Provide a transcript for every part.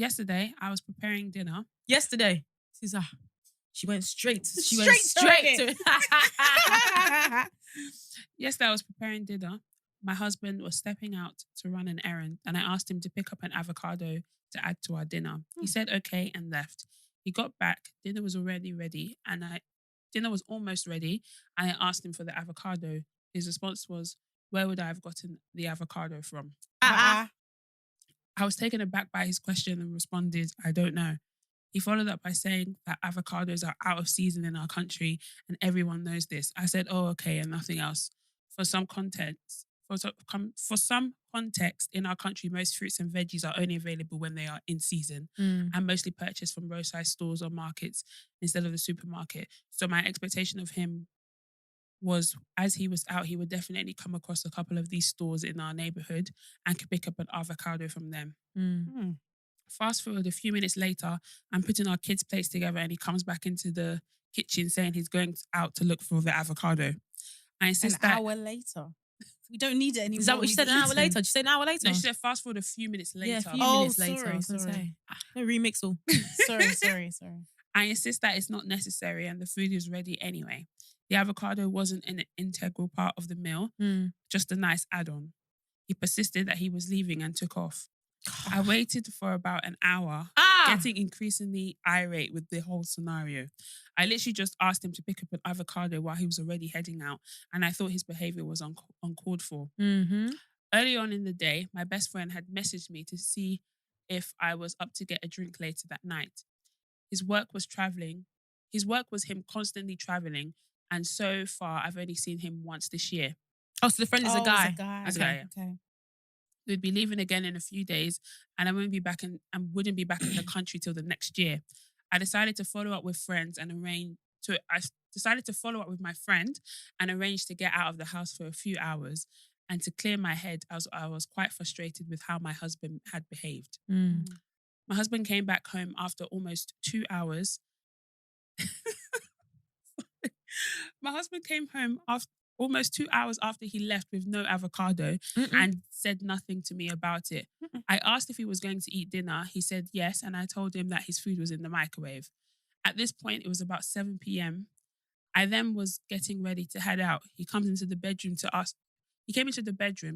yesterday I was preparing dinner. Yesterday, she went straight to Yesterday I was preparing dinner. My husband was stepping out to run an errand, and I asked him to pick up an avocado to add to our dinner. He said okay and left. He got back. Dinner was already ready, and dinner was almost ready. And I asked him for the avocado. His response was, "Where would I have gotten the avocado from?" I was taken aback by his question and responded, "I don't know." He followed up by saying that avocados are out of season in our country and everyone knows this. I said, "Oh, okay," and nothing else. For some context, in our country, most fruits and veggies are only available when they are in season and mostly purchased from roadside stores or markets instead of the supermarket. So my expectation of him was, as he was out, he would definitely come across a couple of these stores in our neighborhood and could pick up an avocado from them. Fast forward a few minutes later, I'm putting our kids' plates together and he comes back into the kitchen saying he's going out to look for the avocado. I insist an hour later. We don't need it anymore. Is that what you said? An hour later? Did you say an hour later? No, she said fast forward a few minutes later. Yeah, a few minutes later. I was gonna say. No remix all. Sorry. I insist that it's not necessary and the food is ready anyway. The avocado wasn't an integral part of the meal, just a nice add-on. He persisted that he was leaving and took off. I waited for about an hour, getting increasingly irate with the whole scenario. I literally just asked him to pick up an avocado while he was already heading out, and I thought his behaviour was uncalled for. Early on in the day, my best friend had messaged me to see if I was up to get a drink later that night. His work was him constantly travelling, and so far I've only seen him once this year. Oh, so the friend is a guy. Okay. We'd be leaving again in a few days, and I wouldn't be back in the country till the next year. I decided to follow up with my friend and arrange to get out of the house for a few hours and to clear my head, as I was quite frustrated with how my husband had behaved. My husband came back home after almost 2 hours. My husband came home almost 2 hours after he left with no avocado and said nothing to me about it. I asked if he was going to eat dinner. He said yes, and I told him that his food was in the microwave. At this point, it was about 7 p.m. I then was getting ready to head out. He came into the bedroom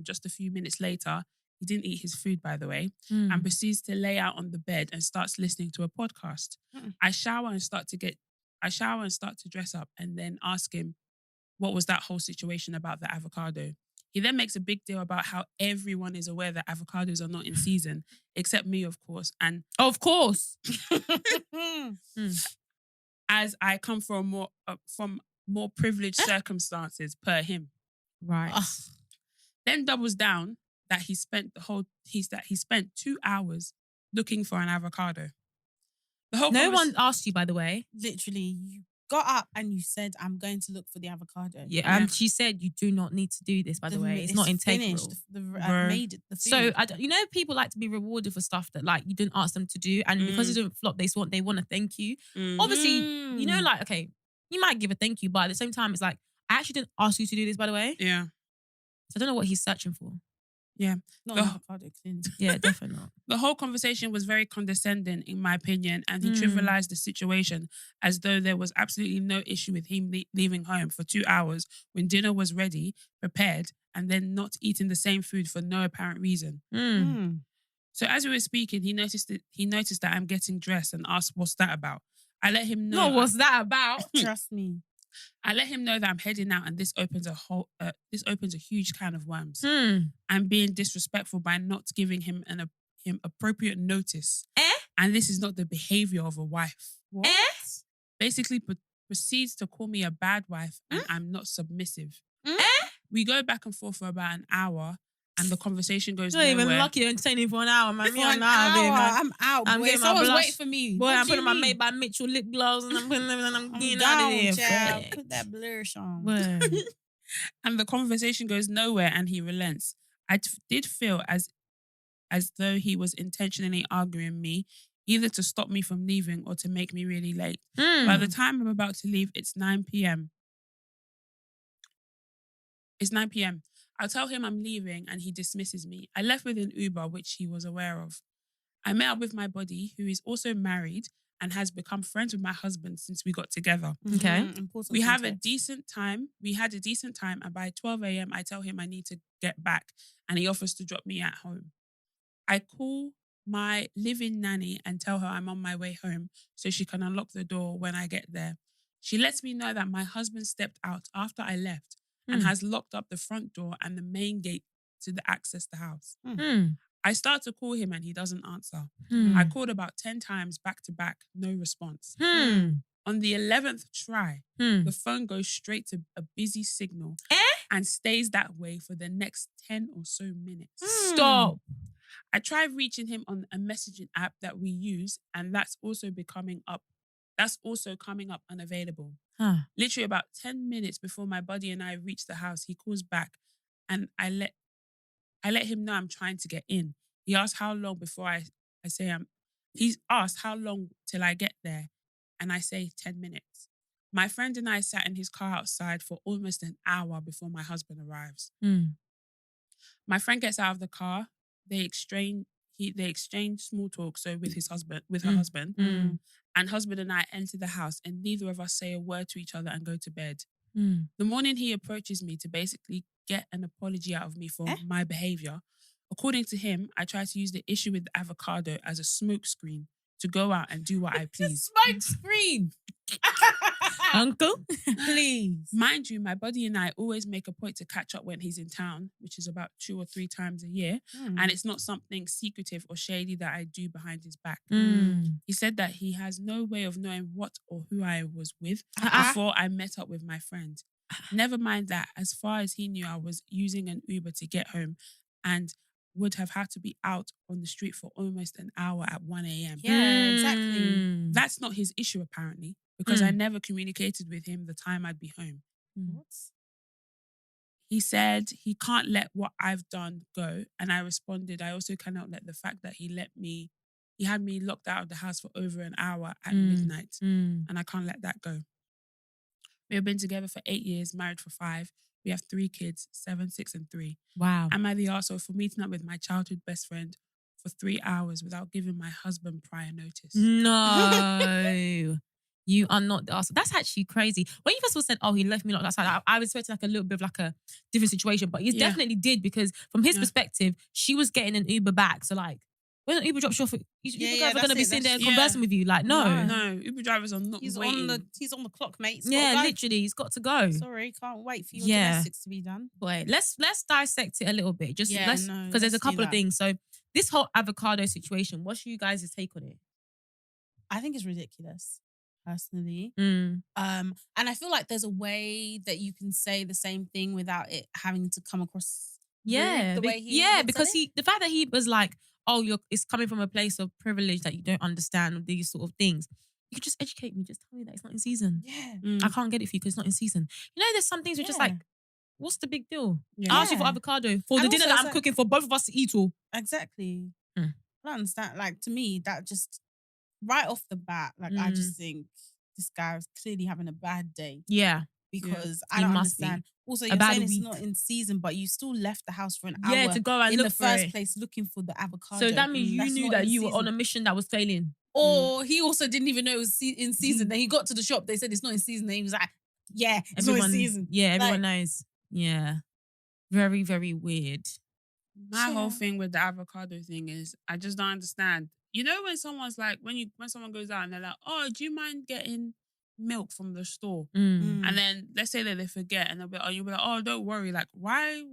just a few minutes later. He didn't eat his food, by the way, and proceeds to lay out on the bed and starts listening to a podcast. I shower and start to dress up and then ask him, what was that whole situation about the avocado? He then makes a big deal about how everyone is aware that avocados are not in season, except me, of course. And of course, as I come from more privileged circumstances per him. Right. Then doubles down that he spent 2 hours looking for an avocado. No one asked you, by the way. Literally, you got up and you said, "I'm going to look for the avocado." Yeah, and she said you do not need to do this. By the way, it's not integral. I made it. The food. So people like to be rewarded for stuff that like you didn't ask them to do, and because it didn't flop, they want to thank you. Obviously, okay, you might give a thank you, but at the same time, it's like I actually didn't ask you to do this. By the way, yeah. So I don't know what he's searching for. Yeah. Not avocado, clearly. Yeah, definitely not. The whole conversation was very condescending, in my opinion, and he trivialized the situation as though there was absolutely no issue with him leaving home for 2 hours when dinner was ready, prepared, and then not eating the same food for no apparent reason. So as we were speaking, he noticed that I'm getting dressed and asked, "What's that about?" I let him know. No, what's that about? Trust me. I let him know that I'm heading out, and this opens a huge can of worms. I'm being disrespectful by not giving him him appropriate notice. And this is not the behavior of a wife. What? Basically proceeds to call me a bad wife and I'm not submissive. We go back and forth for about an hour and the conversation goes nowhere. Not even lucky you're entertaining for an hour, man. I'm out. I'm getting my Someone's blush. waiting for me. Boy, I'm putting my Made by Mitchell lip gloss and I'm getting out of here. Child. Put that blush on. And the conversation goes nowhere and he relents. I did feel as though he was intentionally arguing me, either to stop me from leaving or to make me really late. By the time I'm about to leave, it's 9 p.m. It's 9 p.m. I'll tell him I'm leaving and he dismisses me. I left with an Uber, which he was aware of. I met up with my body, who is also married and has become friends with my husband since we got together. Okay. Important We have a context. decent time. We had a decent time, and by 12 a.m., I tell him I need to get back, and he offers to drop me at home. I call my live-in nanny and tell her I'm on my way home so she can unlock the door when I get there. She lets me know that my husband stepped out after I left and has locked up the front door and the main gate to access the house. I start to call him and he doesn't answer. I called about 10 times back to back, no response. On the 11th try, the phone goes straight to a busy signal and stays that way for the next 10 or so minutes. Stop. I try reaching him on a messaging app that we use, and that's also coming up unavailable. Literally about 10 minutes before my buddy and I reach the house, he calls back and I let him know I'm trying to get in. He asked how long before I say he's asked how long till I get there, and I say 10 minutes. My friend and I sat in his car outside for almost an hour before my husband arrives. My friend gets out of the car. They exchange small talk, so with her husband, and husband and I enter the house, and neither of us say a word to each other and go to bed. The morning he approaches me to basically get an apology out of me for my behavior. According to him, I try to use the issue with the avocado as a smoke screen to go out and do what I please. Smoke screen. Uncle, please. Mind you, my buddy and I always make a point to catch up when he's in town, which is about 2 or 3 times a year. And it's not something secretive or shady that I do behind his back. He said that he has no way of knowing what or who I was with before I met up with my friend. Never mind that, as far as he knew, I was using an Uber to get home and would have had to be out on the street for almost an hour at 1 a.m. Yeah, exactly. That's not his issue, apparently, because I never communicated with him the time I'd be home. What? He said he can't let what I've done go. And I responded, I also cannot let the fact that he had me locked out of the house for over an hour at midnight. And I can't let that go. We have been together for 8 years, married for 5. We have 3 kids, 7, 6, and 3. Wow. Am I the arsehole for meeting up with my childhood best friend for 3 hours without giving my husband prior notice? No. You are not the arsehole. That's actually crazy. When you first of all said, oh, he left me locked outside, I was expecting like a little bit of like a different situation, but he definitely did, because from his perspective, she was getting an Uber back. So like, when an Uber drops you off, Uber guys are going to be sitting there conversing with you. Like, no. No, Uber drivers are not waiting. He's on the clock, mate. Literally, he's got to go. Sorry, can't wait for your domestics to be done. Wait, let's dissect it a little bit. Because there's a couple of things. So this whole avocado situation, what's you guys' take on it? I think it's ridiculous, personally. And I feel like there's a way that you can say the same thing without it having to come across the way he because the fact that he was like, oh, it's coming from a place of privilege that you don't understand these sort of things. You could just educate me. Just tell me that it's not in season. Yeah. I can't get it for you because it's not in season. You know, there's some things which just like, what's the big deal? I asked you for avocado for the dinner that I'm cooking for both of us to eat all. Exactly. I don't understand. Like, to me, that just, right off the bat, like, I just think this guy was clearly having a bad day. Yeah. Because I don't understand. Also, you're saying it's not in season, but you still left the house for an hour to go and in look the first place looking for the avocado. So that means you knew that you were on a mission that was failing. Or he also didn't even know it was in season. Then he got to the shop, they said it's not in season. Then he was like, it's not in season. Yeah, everyone knows. Yeah. Very, very weird. My whole thing with the avocado thing is I just don't understand. You know when someone's like, when someone goes out and they're like, oh, do you mind getting milk from the store? And then let's say that they forget and you'll be like, oh, don't worry. Like, why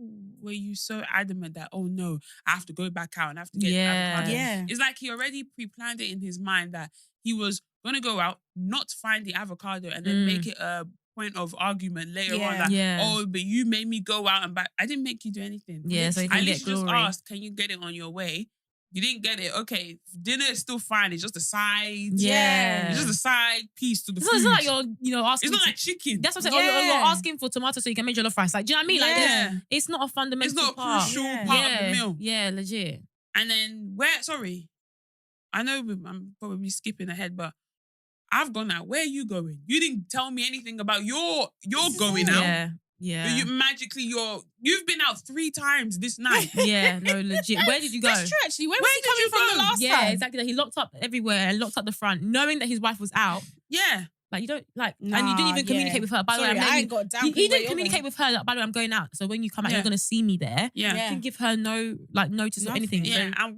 were you so adamant that, oh no, I have to go back out and I have to get the avocado? Yeah. It's like he already pre-planned it in his mind that he was going to go out, not find the avocado and then make it a point of argument later on. Like, oh, but you made me go out and back. I didn't make you do anything. Yeah, so you can get glory. Just asked, can you get it on your way? You didn't get it. Okay, dinner is still fine. It's just a side. Yeah, it's just a side piece to the food. It's not like you're asking. It's not like chicken. That's what I'm saying. Yeah. You're asking for tomato so you can make jollof rice. Like, do you know what I mean? Like, it's not a fundamental. It's not a crucial part of the meal. Yeah, legit. And then sorry, I know I'm probably skipping ahead, but I've gone out. Where are you going? You didn't tell me anything about your going out. Yeah. Yeah. You've been out 3 times this night. Yeah, no, legit. Where did you go? That's true, actually. Where Where was he did you coming from go? the last Yeah, time? exactly. He locked up everywhere and locked up the front, knowing that his wife was out. Yeah. Like, you don't, like, and Nah, you didn't even yeah. communicate with her. By the way, Sorry, I'm letting I you- ain't got down. He where didn't you're communicate going. with her. Like, by the way, I'm going out. So when you come out, Yeah. you're going to see me there. Yeah. Yeah. Didn't give her no, like, notice or anything. Nothing. Yeah. So, And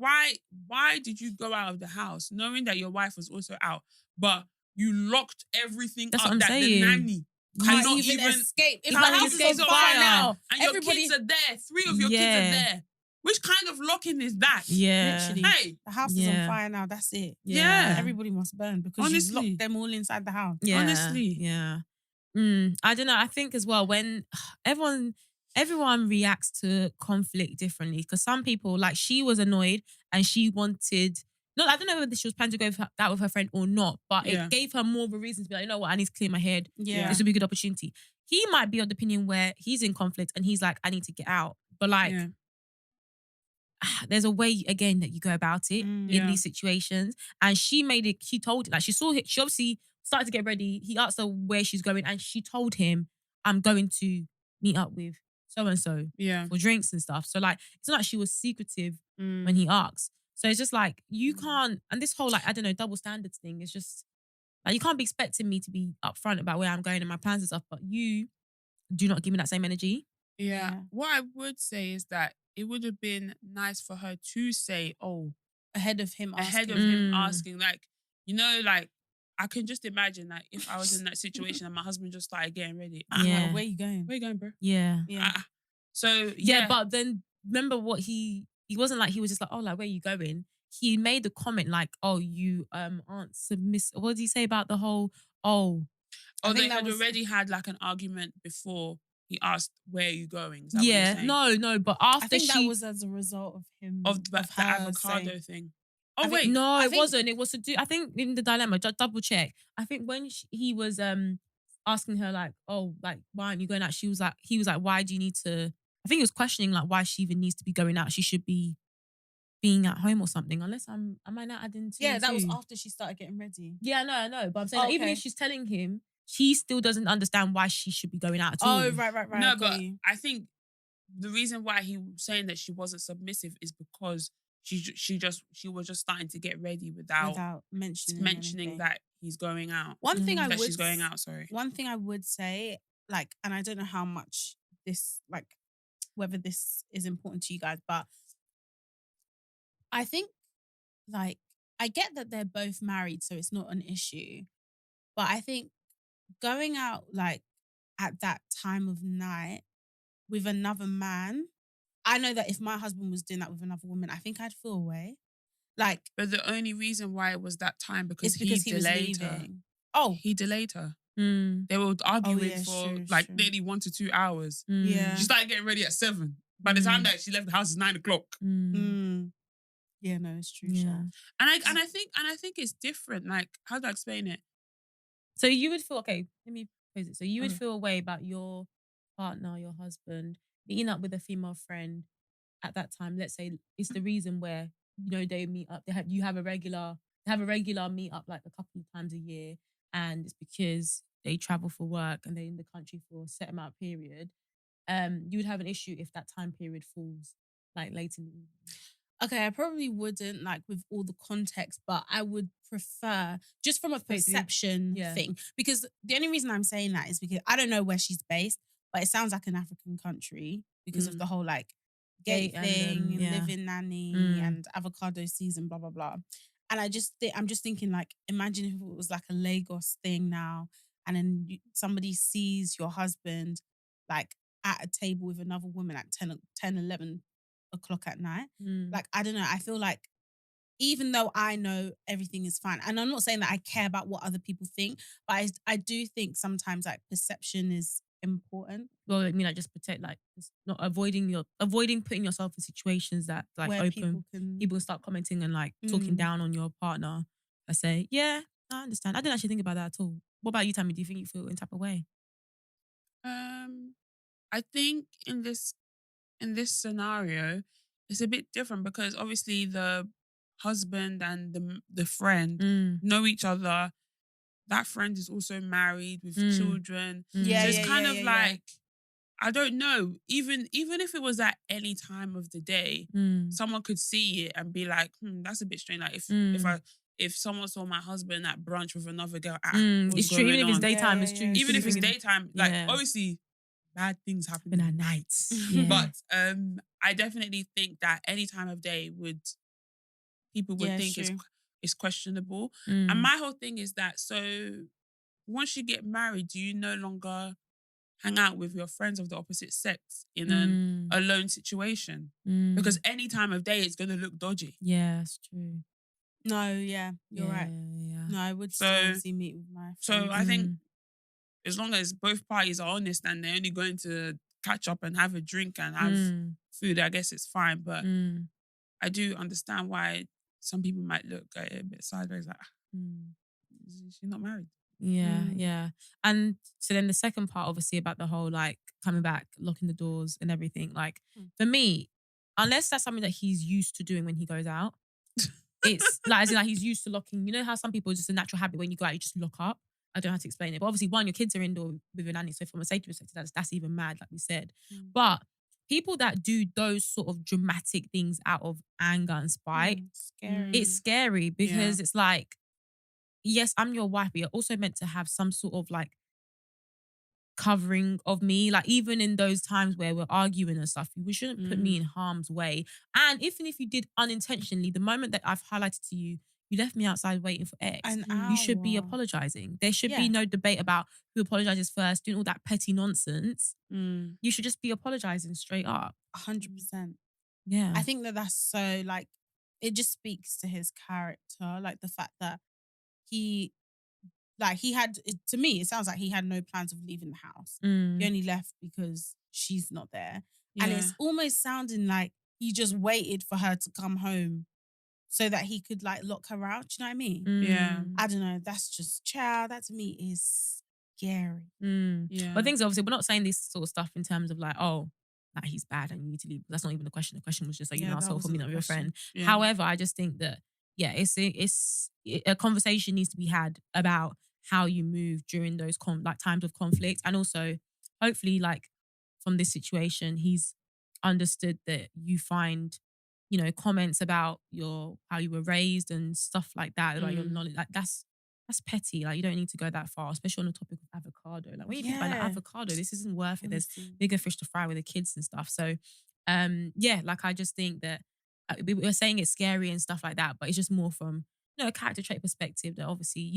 why did you go out of the house knowing that your wife was also out, but you locked everything That's up what I'm that saying. the nanny Can't cannot even escape. If If the I house is on escape fire fire, now, and everybody, your kids are there, 3 of your kids Yeah. are there. Which kind of locking is that? yeah. literally, Hey. the house is Yeah. on fire now. That's it. Yeah. Everybody must burn because you've Honestly. locked them all inside the house. Yeah, Honestly. yeah. I don't know. I think as well when everyone reacts to conflict differently, because some people, like, she was annoyed and she wanted. No, I don't know whether she was planning to go out with her friend or not, but Yeah. it gave her more of a reason to be like, you know what, I need to clear my head. Yeah. This would be a good opportunity. He might be of the opinion where he's in conflict and he's like, I need to get out. But like, Yeah. there's a way again that you go about it in Yeah. these situations. And she told it, like, she saw it, she obviously started to get ready. He asked her where she's going and she told him, I'm going to meet up with so-and-so Yeah. for drinks and stuff. So like, it's not like she was secretive Mm. when he asked. So it's just like, you can't, and this whole, like, I don't know, double standards thing is just, like, you can't be expecting me to be upfront about where I'm going and my plans and stuff, but you do not give me that same energy. Yeah. Yeah. What I would say is that it would have been nice for her to say, Ahead of him ahead asking. of him Mm. asking, like, like, I can just imagine, like, if I was in that situation and my husband just started getting ready. Yeah. Where you going? Where you going, bro? Yeah. Yeah. So, Yeah, but then remember what he wasn't like, he was just like, oh, like, where you going? He made the comment like, oh, you aren't submissive. What did he say about the whole, I they think that had was- already had like an argument before he asked, where are you going? Is that what yeah, you're saying? no, but after I think she that was as a result of him Of the her avocado saying- thing. I Oh, think- wait. No, I it think- wasn't. It was to do. I think in the dilemma, just double check. I think when he was asking her like, oh, like, why aren't you going out? He was like, why do you need to? I think he was questioning like why she even needs to be going out. She should be being at home or something. Unless am I not adding two? Yeah, and that was two? after she started getting ready. Yeah, I know. But I'm saying Oh, like, even okay. if she's telling him, she still doesn't understand why she should be going out at all. Oh, right. No, got but you. I think the reason why he was saying that she wasn't submissive is because she was just starting to get ready without mentioning anything. that he's going out. One thing I That would she's going out, sorry. One thing I would say, like, and I don't know how much this, like, whether this is important to you guys, but I think, like, I get that they're both married, so it's not an issue. But I think going out, like, at that time of night with another man, I know that if my husband was doing that with another woman, I think I'd feel away. Like, But the only reason why it was that time because it's because he he was delayed her. leaving. Oh, He delayed her. Mm, They were arguing yeah, for true, like true. nearly 1 to 2 hours. mm, yeah. She started getting ready at 7. By the time that she left the house, it's 9 o'clock. mm, Yeah, no, it's true. yeah. Sha. And I think it's different. Like, how do I explain it? So you would feel, okay, let me pose it. So you would Okay. feel a way about your partner, your husband, meeting up with a female friend at that time. Let's say it's the reason where, they meet up. You have a regular meet up like a couple of times a year, and it's because they travel for work and they're in the country for a set amount of period. You would have an issue if that time period falls like late in the evening. Okay, I probably wouldn't, like, with all the context, but I would prefer, just from a Wait, do you- perception Yeah. thing, because the only reason I'm saying that is because I don't know where she's based, but it sounds like an African country because of the whole, like, gay Gay and, thing and yeah. living nanny Mm. and avocado season, blah, blah, blah. And I'm just thinking, like, imagine if it was like a Lagos thing now, and then somebody sees your husband, like, at a table with another woman at 10, 11 o'clock at night. Mm. Like, I don't know. I feel like even though I know everything is fine, and I'm not saying that I care about what other people think, but I do think sometimes, like, perception is important. Well, I mean, like, just protect, like, just not avoiding putting yourself in situations that like where open people can. start commenting and like talking Mm. down on your partner. I say, yeah, I understand. I didn't actually think about that at all. What about you, Tammy? Do you think you feel in type of way? I think in this scenario, it's a bit different because obviously the husband and the friend know each other. That friend is also married with children. Mm. Yeah, So it's yeah, kind yeah, of yeah, like, I don't know. Even if it was at any time of the day, someone could see it and be like, that's a bit strange. Like if someone saw my husband at brunch with another girl, what's It's true. going Even if it's on? daytime, it's true. Even if it's Thinking- daytime, like obviously bad things happen at night. Yeah. But I definitely think that any time of day people would think it's questionable. And my whole thing is that, so once you get married, do you no longer hang out with your friends of the opposite sex in an alone situation? Because any time of day it's going to look dodgy. Yeah, that's true. No, yeah, you're right. Yeah. No, I would still obviously meet with my friends. So I think as long as both parties are honest and they're only going to catch up and have a drink and have food, I guess it's fine. But I do understand why some people might look at it a bit sideways, like, she's not married. Yeah. And so then the second part, obviously, about the whole like coming back, locking the doors and everything. Like for me, unless that's something that he's used to doing when he goes out, it's like, as in, like, he's used to locking. You know how some people, it's just a natural habit when you go out, you just lock up. I don't know how to explain it. But obviously, one, your kids are indoor with your nanny. So from a safety perspective, that's even mad, like we said. But people that do those sort of dramatic things out of anger and spite, it's scary because it's like, yes, I'm your wife, but you're also meant to have some sort of like covering of me. Like even in those times where we're arguing and stuff, you shouldn't put me in harm's way. And even if you did unintentionally, the moment that I've highlighted to you, you left me outside waiting for X, you should be apologizing. There should be no debate about who apologizes first, doing all that petty nonsense. You should just be apologizing straight up. 100%. Yeah. I think that's so, like, it just speaks to his character. Like the fact that he had, to me, it sounds like he had no plans of leaving the house. He only left because she's not there. And it's almost sounding like he just waited for her to come home so that he could like lock her out. Do you know what I mean? Yeah. I don't know. That's just, child, that to me is scary. Yeah. But things, obviously, we're not saying this sort of stuff in terms of like, oh, that he's bad and you need to leave. That's not even the question. The question was just like, you're an asshole for me, not your friend. Yeah. However, I just think that, it's a conversation needs to be had about how you move during those times of conflict. And also, hopefully, like from this situation, he's understood that you find, comments about how you were raised and stuff like that, about your knowledge. Like that's petty. Like you don't need to go that far, especially on the topic of avocado. Like when you think about an avocado, this isn't worth it. There's bigger fish to fry with the kids and stuff. So, like I just think that we were saying it's scary and stuff like that, but it's just more from a character trait perspective that obviously,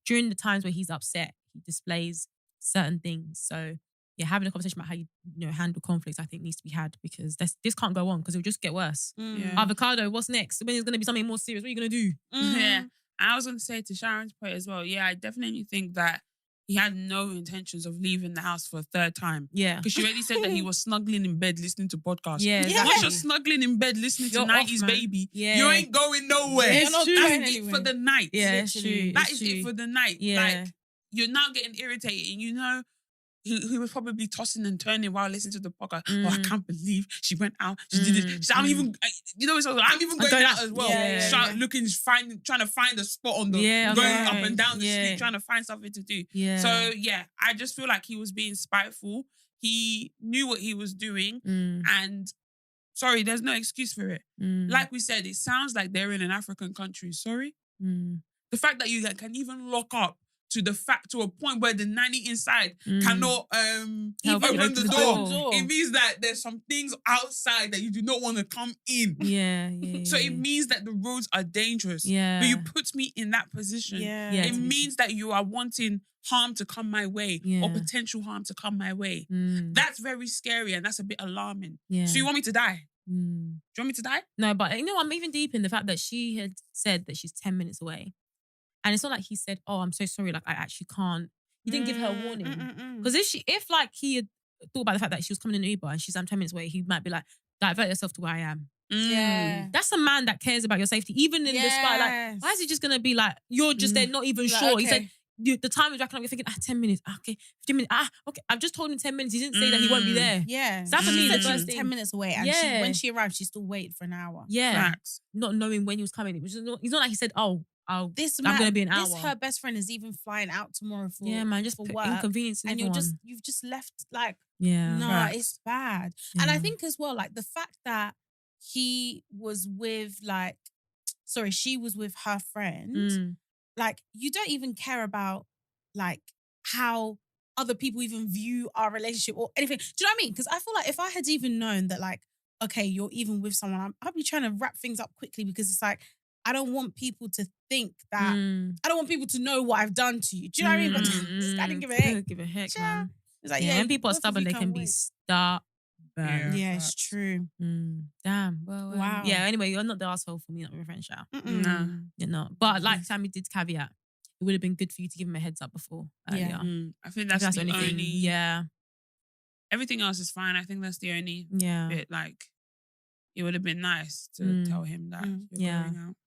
during the times where he's upset, he displays certain things. So having a conversation about how you handle conflicts, I think needs to be had, because this can't go on, because it'll just get worse. Avocado, what's next? When is going to be something more serious? What are you going to do? Yeah. I was going to say to Sharon's point as well, I definitely think that he had no intentions of leaving the house for a third time. Yeah. Because she already said that he was snuggling in bed listening to podcasts. Yeah, exactly. Once you're snuggling in bed listening to 90s Baby, you ain't going nowhere. You're not going That's anywhere. it for the night. Yeah, it's true. That is it for the night. Yeah. Like, you're now getting irritated. He was probably tossing and turning while listening to the podcast. Oh, I can't believe she went out. She did this. She said, I'm even, I'm even going out as well. Trying to find a spot on the, going up and down the street, trying to find something to do. Yeah. So, I just feel like he was being spiteful. He knew what he was doing. And, sorry, there's no excuse for it. Like we said, it sounds like they're in an African country. Sorry? The fact that you can even lock up to a point where the nanny inside cannot open the door. It means that there's some things outside that you do not want to come in. So it means that the roads are dangerous. But you put me in that position. It means that you are wanting harm to come my way or potential harm to come my way. That's very scary and that's a bit alarming. So you want me to die? Do you want me to die? No, but I'm even deep in the fact that she had said that she's 10 minutes away. And it's not like he said, oh, I'm so sorry, like I actually can't. He didn't give her a warning. Because if like he had thought about the fact that she was coming in an Uber and she's 10 minutes away, he might be like, divert yourself to where I am. Yeah. That's a man that cares about your safety, even in the spot. Like, why is he just going to be like, you're just there, not even sure? Okay. He said, the time is racking up, you're thinking, 10 minutes, okay, 15 minutes, okay. I've just told him 10 minutes. He didn't say that he won't be there. Yeah. So that for me, the first thing. 10 minutes away. And when she arrived, she still waited for an hour. Yeah. Facts. Not knowing when he was coming. It was just it's not like he said, oh, I'm man, gonna be an hour. This her best friend is even flying out tomorrow for just for work, inconveniencing and everyone. you've just left like Yeah. no, it's bad. And I Yeah. think as well, like the fact that he was with she was with her friend. Like you don't even care about like how other people even view our relationship or anything. Do you know what I mean? Because I feel like if I had even known that like, okay, you're even with someone, I'd be trying to wrap things up quickly because it's like, I don't want people to think that, I don't want people to know what I've done to you. Do you know what I mean? But I didn't give a heck. Give a heck, Sure. man. It's like, When people are both of stubborn, you they can't can be wait. stubborn. Yeah, it's true. Damn. Well, Wow. Yeah, anyway, you're not the asshole for me, not my friend, Shao. No. You're not. But like Sammy did caveat, it would have been good for you to give him a heads up before earlier. I think that's the only only. thing. Yeah. Everything else is fine. I think that's the only bit. Like, it would have been nice to tell him that you're going out.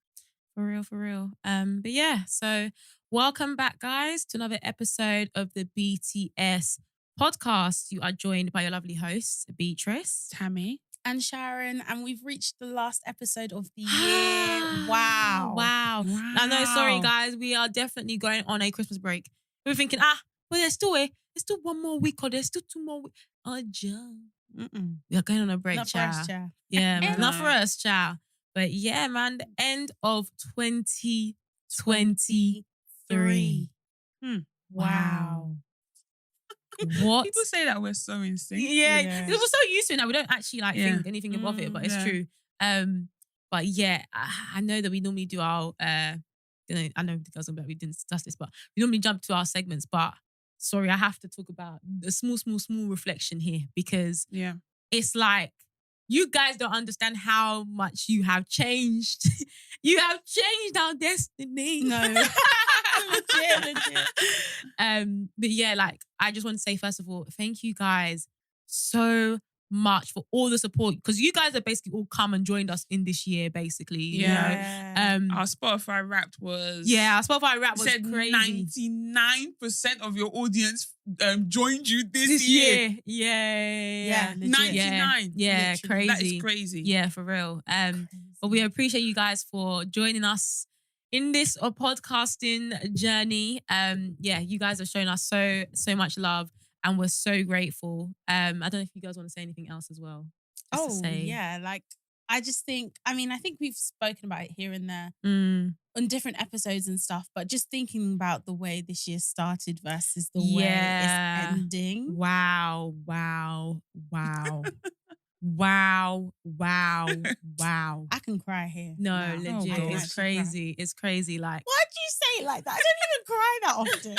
For real. But yeah, so welcome back, guys, to another episode of the BTS podcast. You are joined by your lovely hosts, Beatrice, Tammy, and Sharon, and we've reached the last episode of the year. Wow. I know, sorry guys, we are definitely going on a Christmas break. We were thinking, but there's still 1 more week or there's still 2 more weeks. We are going on a break, Not for us, child. Yeah, man. Not for us, child. But yeah, man, the end of 2023. Wow. What? People say that we're so in sync. Yeah. We're so used to it now. We don't actually think anything of it, but it's true. But yeah, I know that we normally do our I know the girls we didn't discuss this, but we normally jump to our segments. But sorry, I have to talk about the small reflection here because it's like you guys don't understand how much you have changed. You have changed our destiny. No. legit. But yeah, like I just want to say, first of all, thank you guys so much for all the support because you guys have basically all come and joined us in this year, basically. You know? Our Spotify Wrapped was crazy. 99% of your audience joined you this year. Yeah. 99. Yeah, crazy. That is crazy. Yeah, for real. But we appreciate you guys for joining us in this podcasting journey. You guys have shown us so much love. And we're so grateful. I don't know if you guys want to say anything else as well. Like I just think, I think we've spoken about it here and there on different episodes and stuff, but just thinking about the way this year started versus the way it's ending. Wow. I can cry here. No, legit. It's crazy. It's crazy. Like, why'd you say it like that? I don't even cry that often.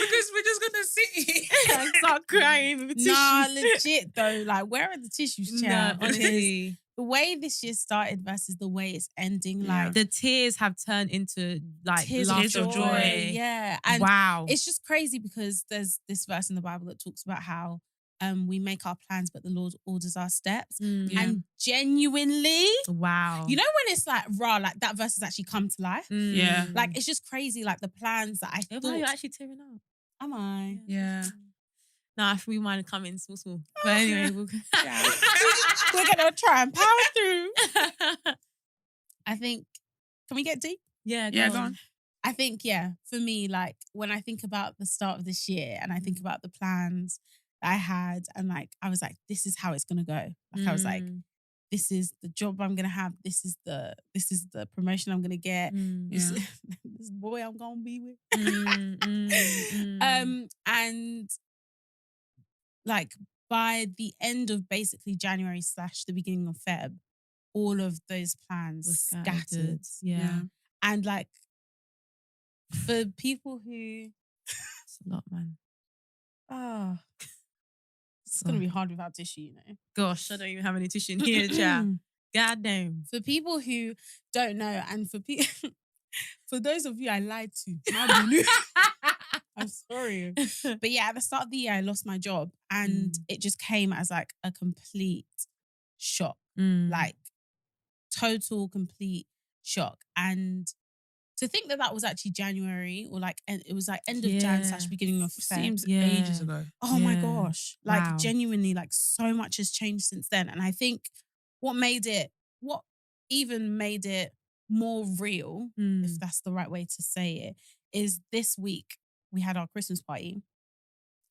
Because we're just gonna sit here and start crying with tissue. Nah, legit though. Like, where are the tissues, child? No, honestly. The way this year started versus the way it's ending, like the tears have turned into like tears laughter of joy. Yeah. And it's just crazy because there's this verse in the Bible that talks about how we make our plans, but the Lord orders our steps. And genuinely, wow. You know when it's like raw, like that verse has actually come to life. Yeah. Like it's just crazy, like the plans that I thought. You're actually tearing up. Am I? Yeah. Nah, if we mind come in small. But anyway, we're gonna try and power through. I think, can we get deep? Yeah, go on. I think, for me, like when I think about the start of this year and I think about the plans I had and like I was like, this is how it's gonna go. Like I was like, this is the job I'm gonna have, this is the promotion I'm gonna get, this boy I'm gonna be with. And like by the end of basically January / the beginning of Feb, all of those plans scattered. Yeah. And like for people who it's a lot, man. It's going to be hard without tissue, you know. Gosh, I don't even have any tissue in here, chat. God damn. For people who don't know, and for for those of you I lied to, I'm sorry. But yeah, at the start of the year, I lost my job and it just came as like a complete shock. Like total, complete shock. And to think that was actually January or like, it was like end of Jan / beginning of Feb. Seems ages ago. Oh my gosh. Like genuinely, like so much has changed since then. And I think what even made it more real, if that's the right way to say it, is this week we had our Christmas party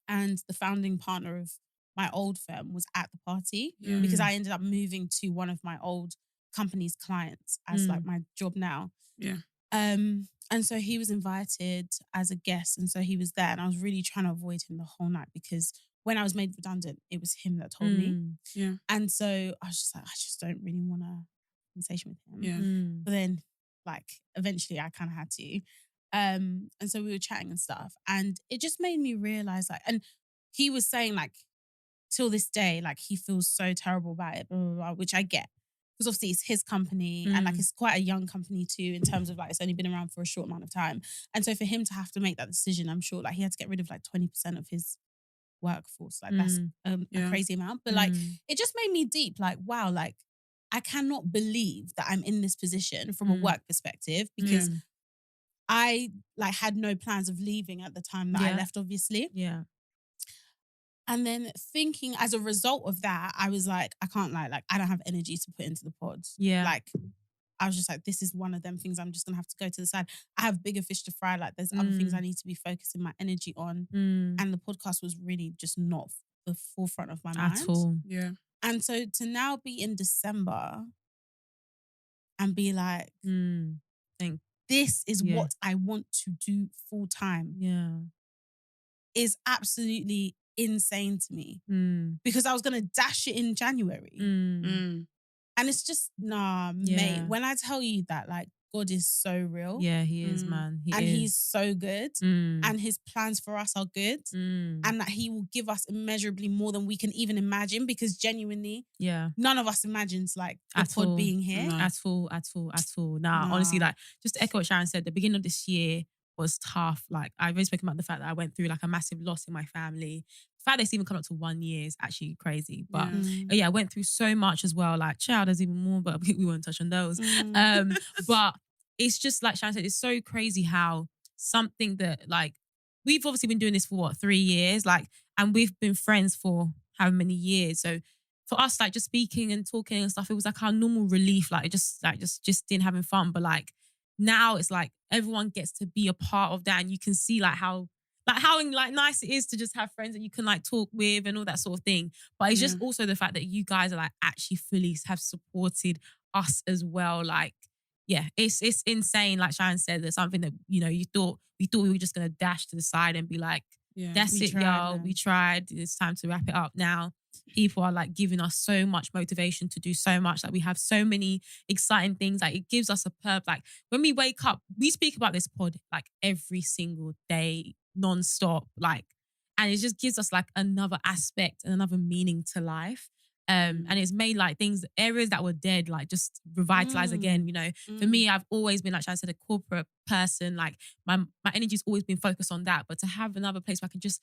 and the founding partner of my old firm was at the party because I ended up moving to one of my old company's clients as like my job now. Yeah. And so he was invited as a guest, and so he was there, and I was really trying to avoid him the whole night because when I was made redundant, it was him that told me. Yeah. And so I was just like, I just don't really want a conversation with him. Yeah. But then, like, eventually I kind of had to. And so we were chatting and stuff, and it just made me realize, like, and he was saying, like, till this day, like, he feels so terrible about it, blah, blah, blah, which I get. Because obviously it's his company and like it's quite a young company too in terms of like it's only been around for a short amount of time. And so for him to have to make that decision, I'm sure like he had to get rid of like 20% of his workforce. Like that's a crazy amount. But like it just made me deep. Like, wow, like I cannot believe that I'm in this position from a work perspective because I like had no plans of leaving at the time that I left, obviously. Yeah. And then thinking as a result of that, I was like, I can't lie, like I don't have energy to put into the pods. Yeah. Like I was just like, this is one of them things I'm just gonna have to go to the side. I have bigger fish to fry. Like there's other things I need to be focusing my energy on. And the podcast was really just not the forefront of my mind. At all. Yeah. And so to now be in December and be like, this is what I want to do full time. Yeah. Is absolutely insane to me because I was going to dash it in January. And it's just, mate, when I tell you that like God is so real. Yeah, he is, man. He's so good and his plans for us are good and that he will give us immeasurably more than we can even imagine because genuinely, none of us imagines like the pod being here. At all. Nah, honestly, like just to echo what Sharon said, the beginning of this year was tough. Like I've already spoken about the fact that I went through like a massive loss in my family. The fact that it's even come up to 1 year is actually crazy. But yeah, I went through so much as well. Like child, there's even more, but we won't touch on those. But it's just like Sharon said, it's so crazy how something that like we've obviously been doing this for 3 years, like, and we've been friends for how many years. So for us, like just speaking and talking and stuff, it was like our normal relief. Like it just didn't having fun. But like now it's like everyone gets to be a part of that, and you can see like how nice it is to just have friends that you can like talk with and all that sort of thing. But it's just also the fact that you guys are like actually fully have supported us as well. Like, yeah, it's insane. Like Sharon said, there's something that, you know, we thought we were just gonna dash to the side and be like, that's it, y'all. We tried. It's time to wrap it up now. People are like giving us so much motivation to do so much. Like we have so many exciting things. Like it gives us a purpose. Like when we wake up, we speak about this pod like every single day, non-stop. Like, and it just gives us like another aspect and another meaning to life. And it's made like areas that were dead, like just revitalize again. You know, for me, I've always been, like I said, a corporate person. Like my energy's always been focused on that. But to have another place where I can just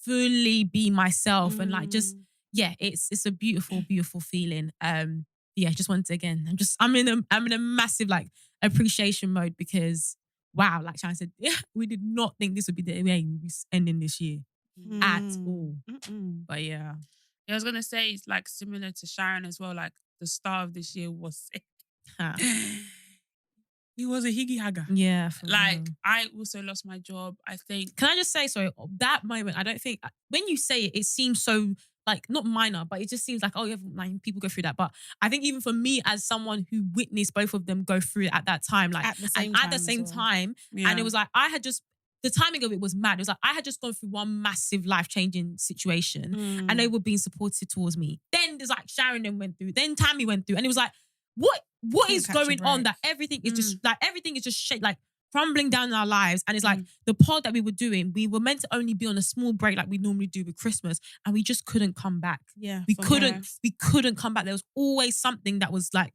fully be myself and like just, yeah, it's a beautiful, beautiful feeling. Yeah, just wanted to, again, I'm in a massive like appreciation mode because wow, like Sharon said, we did not think this would be the way we be ending this year at all. But yeah. I was gonna say it's like similar to Sharon as well. Like the start of this year was sick. He was a higgy hagger. Yeah. Like I also lost my job. I think. Can I just say, sorry, that moment, I don't think when you say it, it seems so like not minor, but it just seems like, oh yeah, like people go through that. But I think even for me as someone who witnessed both of them go through it at that time, like at the same time, and it was like the timing of it was mad. It was like I had just gone through one massive life-changing situation and they were being supportive towards me. Then there's like Sharon then went through, then Tammy went through, and it was like, what is going on? That everything is just shake, like crumbling down in our lives. And it's like the pod that we were doing, we were meant to only be on a small break like we normally do with Christmas, and we just couldn't come back. Yeah. We couldn't come back. There was always something that was like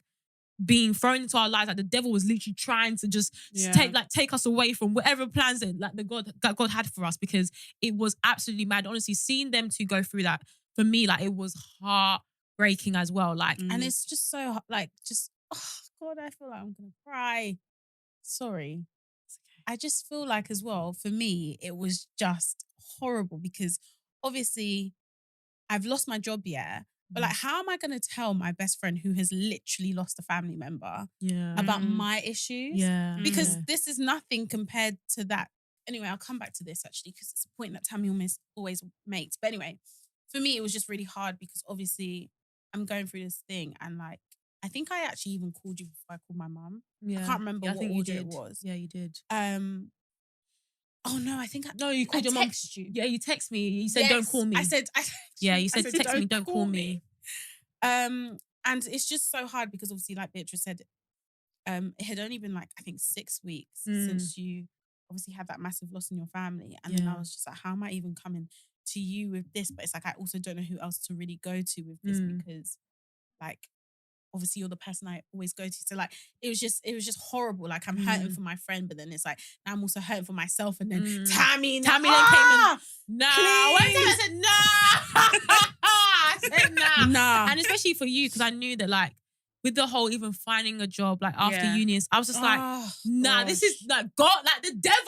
being thrown into our lives. Like the devil was literally trying to just take us away from whatever plans that God had for us, because it was absolutely mad. Honestly, seeing them two go through that, for me, like it was heartbreaking as well. Like, and it's just so like oh God, I feel like I'm gonna cry. Sorry. I just feel like as well, for me, it was just horrible because obviously I've lost my job, But like, how am I going to tell my best friend who has literally lost a family member Yeah. about my issues? Yeah. Because this is nothing compared to that. Anyway, I'll come back to this actually because it's a point that Tammy always makes. But anyway, for me, it was just really hard because obviously I'm going through this thing and like, I think I actually even called you before I called my mum. Yeah. I can't remember what you order did. it was. Yeah, you did. Oh no, I think No, you called your mum. You. Yeah, you text me. You said, "Don't call me." I said, you said, "Text me, don't call me." And it's just so hard because obviously, like Beatrice said, it had only been like I think 6 weeks since you obviously had that massive loss in your family, and then I was just like, how am I even coming to you with this? But it's like I also don't know who else to really go to with this because, like, obviously you're the person I always go to. So like it was just horrible. Like I'm hurting for my friend, but then it's like now I'm also hurting for myself. And then Tammy then came and I said nah. I said nah. Nah. And especially for you, because I knew that like with the whole even finding a job like after uni, I was just like, nah, this is like God, like the devil.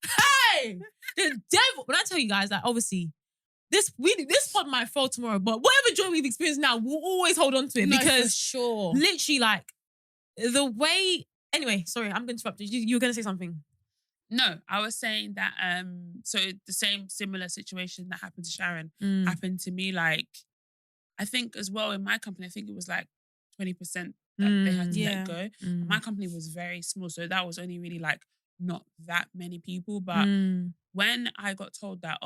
Hey, the devil. When I tell you guys, like obviously. This pod might fall tomorrow, but whatever joy we've experienced now, we'll always hold on to it because sure. Literally, like the way. Anyway, sorry, I'm going to interrupt you. You were going to say something. No, I was saying that. So the same similar situation that happened to Sharon happened to me. Like, I think as well in my company, I think it was like 20% that they had to let go. And my company was very small, so that was only really like not that many people. But when I got told that,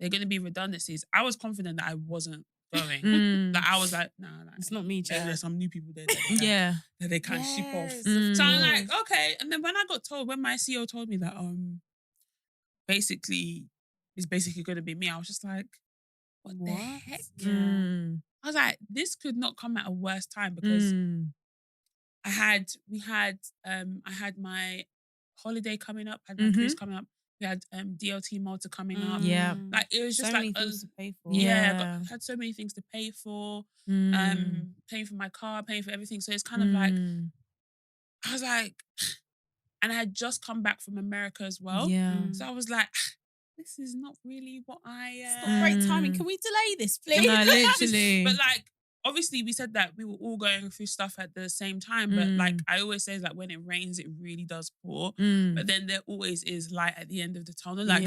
they're going to be redundancies, I was confident that I wasn't going. Like I was like, nah, it's not me, Chad. There's some new people there that they can't ship off. So I'm like, okay. And then when I got told, when my CEO told me that basically it's basically going to be me, I was just like, what the heck? I was like, this could not come at a worse time because I had my holiday coming up, I had my cruise coming up. We had DLT Malta coming up. Yeah. Like it was just so like many things to pay for. Yeah, had so many things to pay for. Paying for my car, paying for everything. So it's kind of like I was like, and I had just come back from America as well. Yeah. So I was like, this is not really what I it's not great timing. Can we delay this, please? No, literally. But like obviously we said that we were all going through stuff at the same time, but like I always say, like when it rains, it really does pour. But then there always is light at the end of the tunnel. Like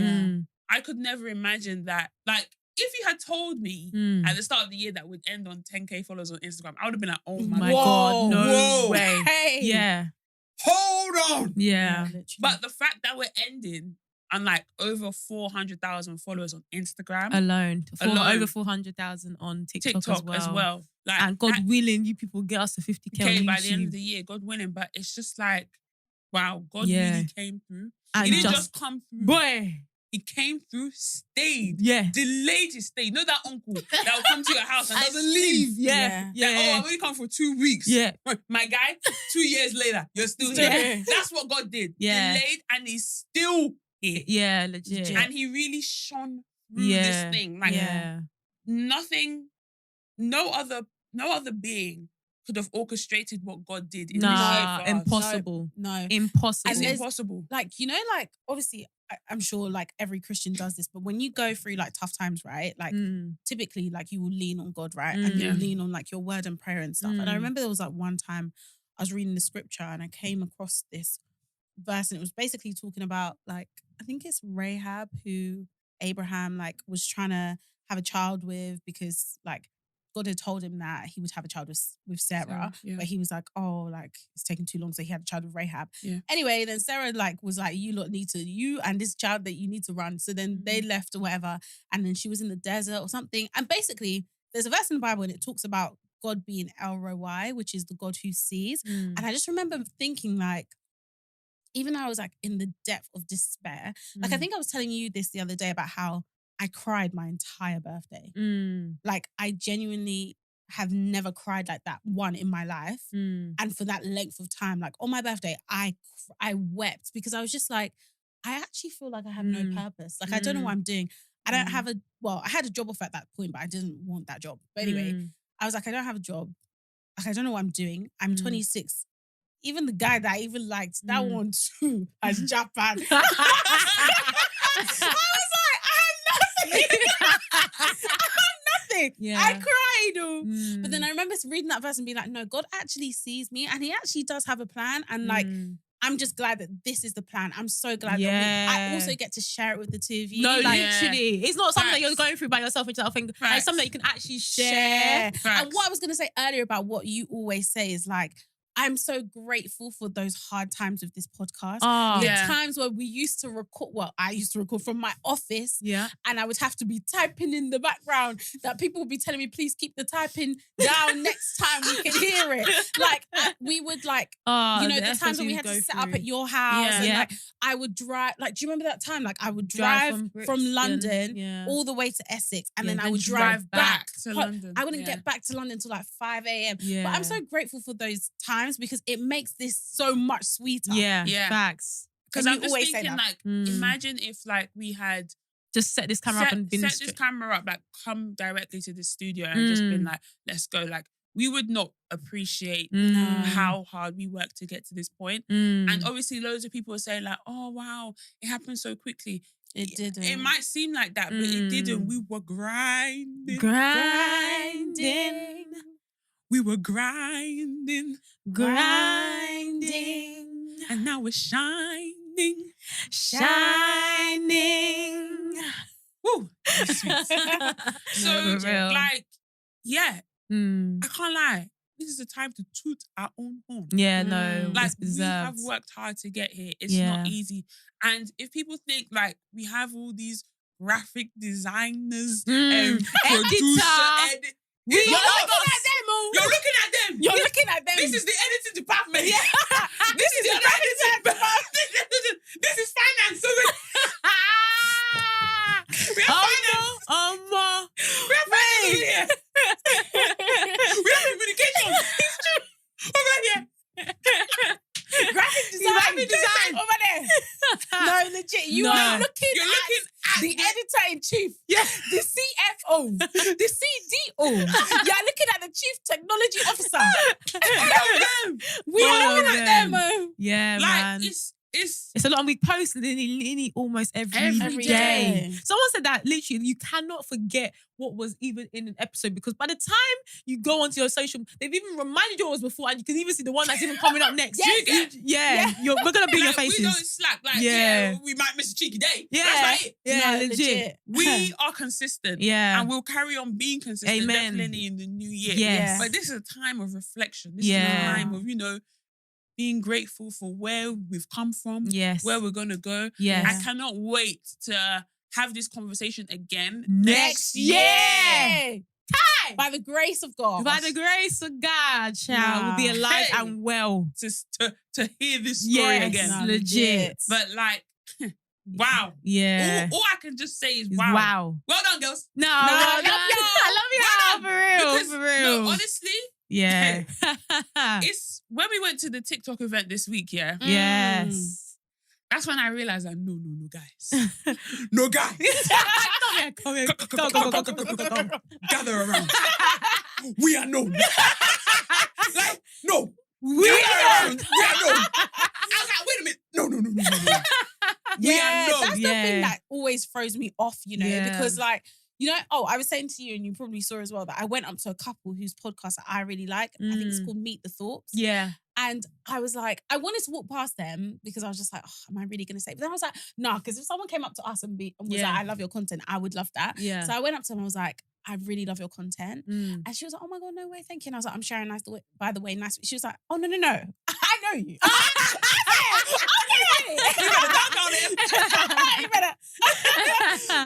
I could never imagine that. Like if you had told me at the start of the year that would end on 10K followers on Instagram, I would have been like, oh my God, no way. Hey. Yeah. Hold on. Yeah. But the fact that we're ending on like over 400,000 followers on Instagram alone. Over 400,000 on TikTok as well. Like, and God willing, you people get us to 50K on YouTube. By the end of the year, God willing. But it's just like, wow, God really came through. And he didn't just come through. Boy. He came through, stayed. Yeah. Delayed his stay. You know that uncle that will come to your house and doesn't leave? Yeah. I've only come for 2 weeks. Yeah. My guy, 2 years later, you're still here. That's what God did. Yeah. Delayed and he's still here. Yeah, legit. And he really shone through this thing. Like nothing, no other being could have orchestrated what God did in this year for impossible. us. No. Impossible. And impossible. Like, you know, like obviously I'm sure like every Christian does this, but when you go through like tough times, right? Like typically like you will lean on God, right? And you lean on like your word and prayer and stuff. And I remember there was like one time I was reading the scripture and I came across this verse and it was basically talking about like, I think it's Rahab who Abraham like was trying to have a child with because like God had told him that he would have a child with Sarah, but he was like, oh, like it's taking too long. So he had a child with Rahab. Yeah. Anyway, then Sarah like was like, you and this child that you need to run. So then they left or whatever. And then she was in the desert or something. And basically there's a verse in the Bible and it talks about God being El Roi, which is the God who sees. And I just remember thinking like, even though I was like in the depth of despair, like I think I was telling you this the other day about how I cried my entire birthday. Like I genuinely have never cried like that in my life. And for that length of time, like on my birthday, I wept because I was just like, I actually feel like I have no purpose. Like I don't know what I'm doing. I don't have I had a job offer at that point, but I didn't want that job. But anyway, I was like, I don't have a job. Like I don't know what I'm doing. I'm 26. Even the guy that I even liked, that one too, as Japan. I was like, I had nothing. crying. Yeah. I cried. Oh. Mm. But then I remember reading that verse and being like, no, God actually sees me and he actually does have a plan. And like, I'm just glad that this is the plan. I'm so glad that I also get to share it with the two of you. No, like, literally. It's not something that Facts. you're going through by yourself. It's something that you can actually share. Facts. And what I was going to say earlier about what you always say is like, I'm so grateful for those hard times with this podcast. Oh, The Yeah. times where we used to record, well, I used to record from my office yeah. and I would have to be typing in the background that people would be telling me, please keep the typing down next time we can hear it. Like, we would like, Oh, you know, the times when we had to set up at your house and like, I would drive, like, do you remember that time? Like, I would drive from London all the way to Essex and then I would drive back to London. I wouldn't get back to London till like 5 a.m. Yeah. But I'm so grateful for those times because it makes this so much sweeter. Yeah, Yeah. facts. Because Can I'm you just always say thinking, that? like, imagine if like we had Just set this camera up and been set this camera up, like come directly to the studio and just been like, let's go. Like, we would not appreciate how hard we worked to get to this point. And obviously, loads of people are saying like, oh wow, it happened so quickly. It didn't. It might seem like that, but it didn't. We were grinding. We were grinding. And now we're shining. Woo. That's sweet. So, For real. like, yeah, I can't lie. This is the time to toot our own horn. Yeah, no. Like, it's we deserved. have worked hard to get here. It's Yeah. not easy. And if people think, like, we have all these graphic designers and producer, You're looking at them, oh. You're looking at them. You're looking at them. This is the editing department. Yeah. This is the editing department. This is finance. So we have finance. We have finance over here. We have communication. It's true. Over here. Graphic design over there. No, legit. You are looking at the editor-in-chief, the CFO, the CDO. You're looking at the chief technology officer. We are looking at them. Yeah, Like, man. it's a lot, and we post nearly almost every Every day. day. Someone said that literally you cannot forget what was even in an episode because by the time you go onto your social, they've even reminded you what was before, and you can even see the one that's even coming up next. Yes. We're gonna be in your faces. We don't slack. Like, we might miss a cheeky day. Yeah. That's like it. Yeah, No, legit. We are consistent. Yeah. And we'll carry on being consistent. Amen. Definitely in the new year. Yes. But this is a time of reflection. This is Yeah. a time of, being grateful for where we've come from, Yes. where we're going to go. Yes. I cannot wait to have this conversation again Next year. By the grace of God. By the grace of God, child, we'll be alive Hey. and well. to hear this story again. No, legit. But like, wow. Yeah. All I can just say is wow. Wow. Well done, girls. No, I love I love you. For real. Because, For real. No, honestly, Yeah. it's when we went to the TikTok event this week, yeah. Yes. That's when I realized that no, guys. No, guys. Come here. Go. Gather around. We are known. Like, no. We are around. We are known. I was like, wait a minute. No. We are known. That's the thing that always throws me off, Yeah. because like, I was saying to you, and you probably saw as well, that I went up to a couple whose podcast that I really like. I think it's called Meet the Thoughts. Yeah. And I was like, I wanted to walk past them because I was just like, am I really going to say it? But then I was like, no, because if someone came up to us and was like, I love your content, I would love that. Yeah. So I went up to them and I was like, I really love your content. Mm. And she was like, oh my God, no way, thank you. And I was like, I'm sharing nice, by the way, nice. She was like, oh, no. I know you.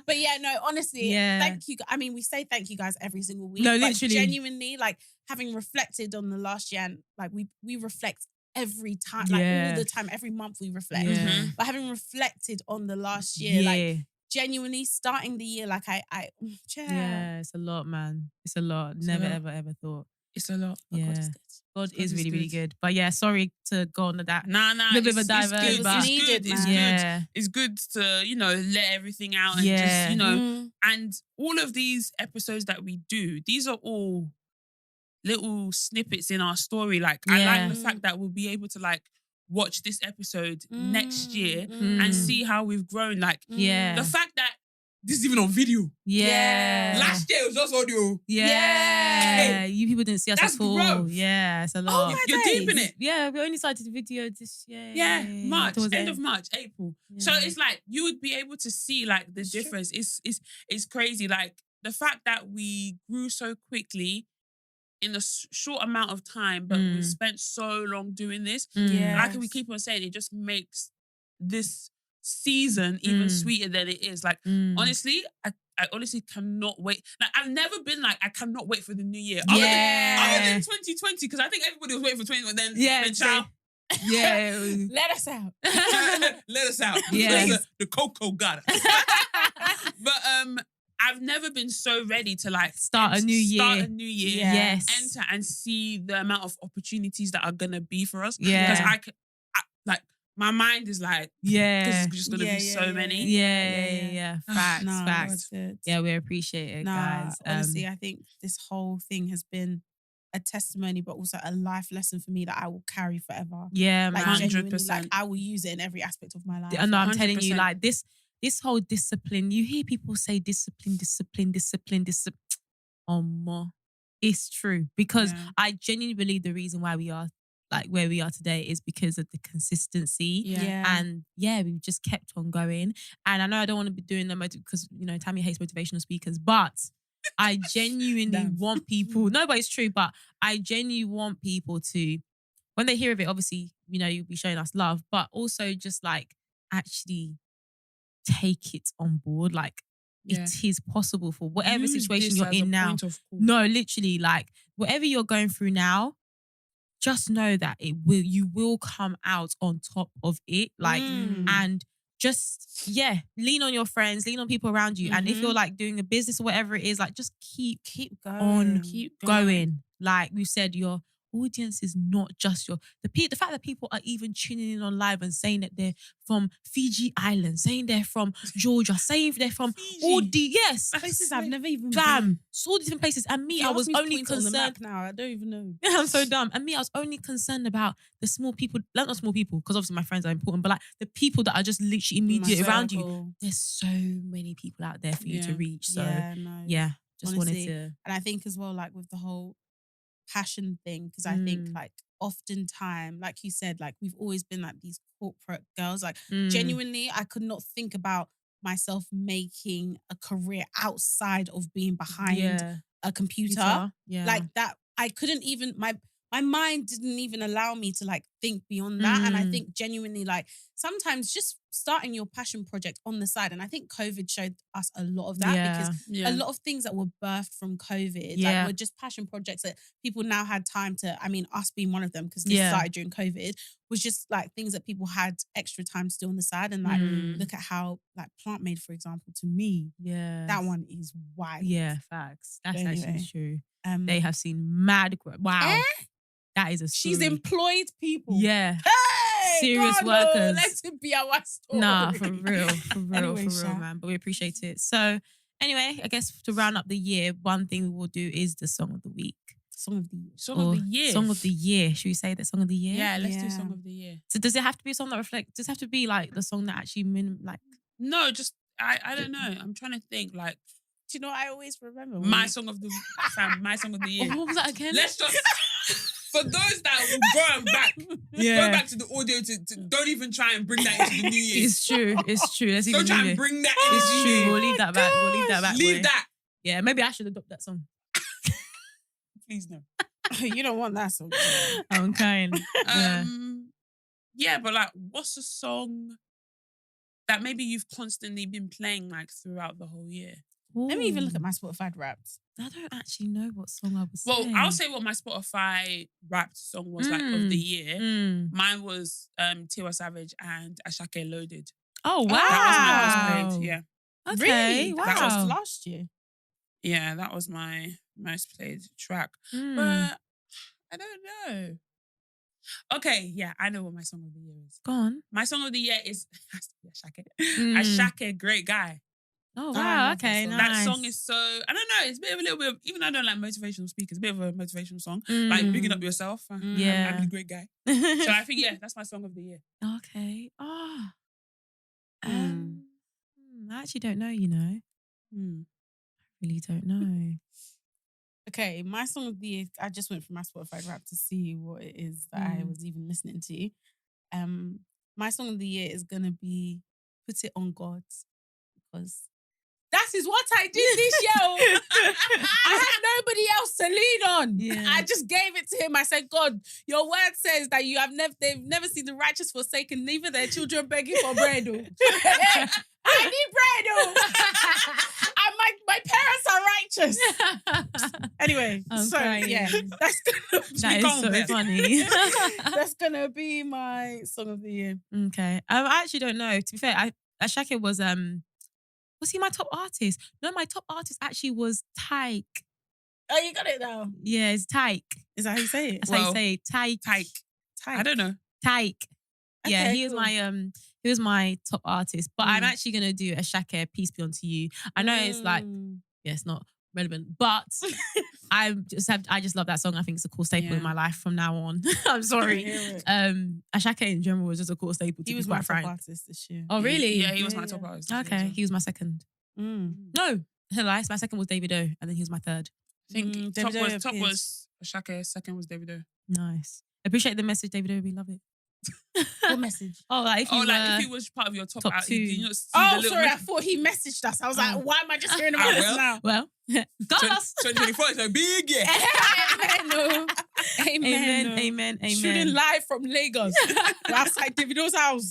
But yeah, no, honestly, thank you. I mean, we say thank you guys every single week. No, but literally. genuinely, like having reflected on the last year, and like we reflect every time, like all the time, every month we reflect. Yeah. But having reflected on the last year, like genuinely starting the year, like I yeah, it's a lot, man. It's a lot. Never, ever thought. It's a lot. Oh, Yeah. God is good. God is is really, really good. good. But yeah, sorry to go on to that. Nah. Little bit of a It's divert, good. but- It's Needed, good. It's man. good. Yeah. It's good to, let everything out and Yeah. just, and all of these episodes that we do, these are all little snippets in our story. Like, I Yeah. like the fact that we'll be able to like watch this episode next year Mm. and see how we've grown. Like, Yeah. the fact that this is even on video. Yeah. Last year it was just audio. Yeah. You people didn't see us That's at all. growth. Yeah, it's a Oh lot. my You're days. deep in it. Yeah, we only started the video this year. Yeah, March, towards the end of March, April. So Yeah. it's like you would be able to see like the It's true. difference. It's crazy. Like the fact that we grew so quickly in a short amount of time, but we spent so long doing this. Yeah. Like we keep on saying, it just makes this season even sweeter than it is. Like honestly, I honestly cannot wait. Like I've never been like I cannot wait for the new year. Other than 2020, because I think everybody was waiting for 2020. Then child. Yeah. Let us out. Let us out. Yes. The cocoa got us. But I've never been so ready to like Start a new year. Yes. Enter and see the amount of opportunities that are gonna be for us. Yeah. Because like my mind is like, Yeah. there's just gonna be so many. Yeah. Facts. No, Facts. that's good. Yeah, we appreciate it, guys. Honestly, I think this whole thing has been a testimony, but also a life lesson for me that I will carry forever. Yeah, Like man. genuinely, 100%. like I will use it in every aspect of my life. And I'm telling you, 100%. like this whole discipline. You hear people say discipline. It's true because Yeah. I genuinely believe the reason why we are like where we are today is because of the consistency. Yeah. And yeah, we've just kept on going. And I know I don't want to be doing them because Tammy hates motivational speakers, but I genuinely Damn. want people. No, but it's true. But I genuinely want people to, when they hear of it, obviously, you'll be showing us love, but also just like actually take it on board. Like it is possible for whatever Use situation this you're as a in now. point of call. No, literally, like whatever you're going through now, just know that you will come out on top of it. Like, and just, lean on your friends, lean on people around you. And if you're like doing a business or whatever it is, like just keep going. on Keep going. Like we said, your audience is not just the fact that people are even tuning in on live and saying that they're from Fiji Island, saying they're from Georgia, saying they're from all the places I've never even Bam. been. So all these different places. And me, I was only concerned. Now I don't even know. I'm so dumb. And me, I was only concerned about the small people, like not small people, because obviously my friends are important, but like the people that are just literally immediate around you. There's so many people out there for you to reach. So just Honestly. wanted to. And I think as well, like with the whole passion thing, because I think like oftentimes, like you said, like we've always been like these corporate girls. Like genuinely, I could not think about myself making a career outside of being behind a computer. Like that, I couldn't even, my mind didn't even allow me to like think beyond that. And I think genuinely, like sometimes just starting your passion project on the side. And I think COVID showed us a lot of that because a lot of things that were birthed from COVID like were just passion projects that people now had time to, I mean, us being one of them, because this started during COVID, was just like things that people had extra time to do on the side. And like, look at how like Plant Made, for example, to me, that one is wild. Yeah, facts. That's actually true. They have seen mad growth. Wow. That is a story. She's employed people. Yeah. Hey, serious God, workers. No, let it be our story. Nah, for real, Anyway, man. But we appreciate it. So, anyway, I guess to round up the year, one thing we will do is the song of the week. Song of the year. Song of the year. Song of the year. Should we say that song of the year? Yeah, let's do song of the year. So, does it have to be a song that reflects? Does it have to be like the song that actually No, just I don't know. I'm trying to think. Like, do you know what I always remember? My song of the my song of the year. What was that again? Let's just. For those that will go back to the audio to don't even try and bring that into the new year. It's true. Let's don't even try leave and it. bring that It's into the true. new We'll year. leave that back. Leave boy. that. Yeah, maybe I should adopt that song. Please no. You don't want that song. I'm kind. Yeah, but like, what's a song that maybe you've constantly been playing like throughout the whole year? Let me even look at my Spotify Wrapped. I don't actually know what song I was Well, saying. I'll say what my Spotify Wrapped song was like of the year. Mine was Tiwa Savage and Ashake Loaded. Oh, wow. That was my most played. Yeah. Okay, Really? wow. That was last year. Yeah, that was my most played track. Mm. But I don't know. Okay, yeah, I know what my song of the year is. Go on. My song of the year is has to be Ashake. Mm. Ashake, Great Guy. Oh, wow. Okay, nice. That song is so, I don't know, it's a little bit of, even though I don't like motivational speakers, a bit of a motivational song. Like bigging up yourself. Yeah. I'm a great guy. So I think, yeah, that's my song of the year. Okay. I actually don't know, you know. Really don't know. Okay, my song of the year, I just went through my Spotify rap to see what it is that I was even listening to. My song of the year is gonna be Put It On God, because that is what I did this year. I had nobody else to lean on. Yeah. I just gave it to him. I said, God, your word says that they've never seen the righteous forsaken, neither their children begging for bread. Oh. I need bread. Oh. And my parents are righteous. Anyway, so yeah, that's gonna so funny. that's gonna be my song of the year. Okay. I actually don't know. To be fair, Ashake was he my top artist? No, my top artist actually was Tyke. Oh, you got it now. Yeah, it's Tyke. Is that how you say it? That's how you say it. Tyke. I don't know. Tyke. Yeah, Okay, he was cool. he was my top artist. But I'm actually gonna do Ashake, Peace Be Unto You. I know it's like, it's not relevant, but I just love that song. I think it's a cool staple in my life from now on. I'm sorry. Ashake in general was just a cool staple. He was my top artist this year. Oh really? Yeah, he was my top artist. Okay, he was my second. No, lies. My second was Davido, and then he was my third. I think top was Ashake, second was Davido. Nice. Appreciate the message, Davido. We love it. What message? Oh, like if he was part of your top two. did you not see Oh, sorry, I thought he messaged us. I was like, why am I just hearing about this now? Well, got us. 2024 is a big year. Amen. Shooting live from Lagos, outside Davido's house.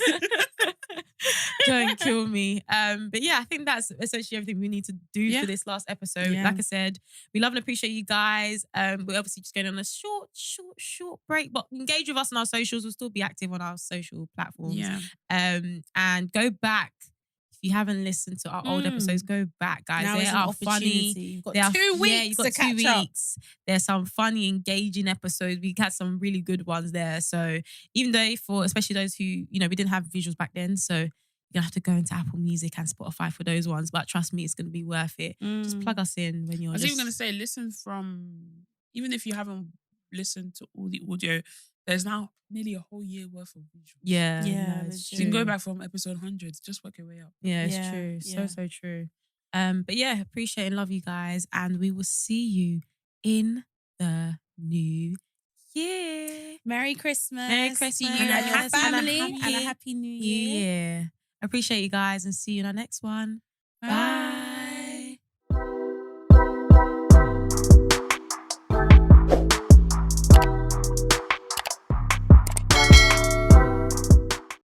Don't kill me. But yeah, I think that's essentially everything we need to do for this last episode. Yeah. Like I said, we love and appreciate you guys. We're obviously just going on a short break, but engage with us on our socials. We'll still be active on our social platforms. Yeah. And go back. If you haven't listened to our old episodes, go back, guys. Now they are funny. You've got 2 weeks. Yeah, you've got 2 weeks. There's some funny, engaging episodes. We had some really good ones there. So even though especially those who, we didn't have visuals back then, so you're gonna have to go into Apple Music and Spotify for those ones. But trust me, it's gonna be worth it. Just plug us in when you're. I was even gonna say, listen even if you haven't listened to all the audio, there's now nearly a whole year worth of visuals. Yeah. You can go back from episode 100, just work your way up. Yeah, it's true. So true. But yeah, appreciate and love you guys, and we will see you in the new year. Merry Christmas. Merry Christmas. See you and your family, and a happy new year. Yeah. Appreciate you guys, and see you in our next one. Bye.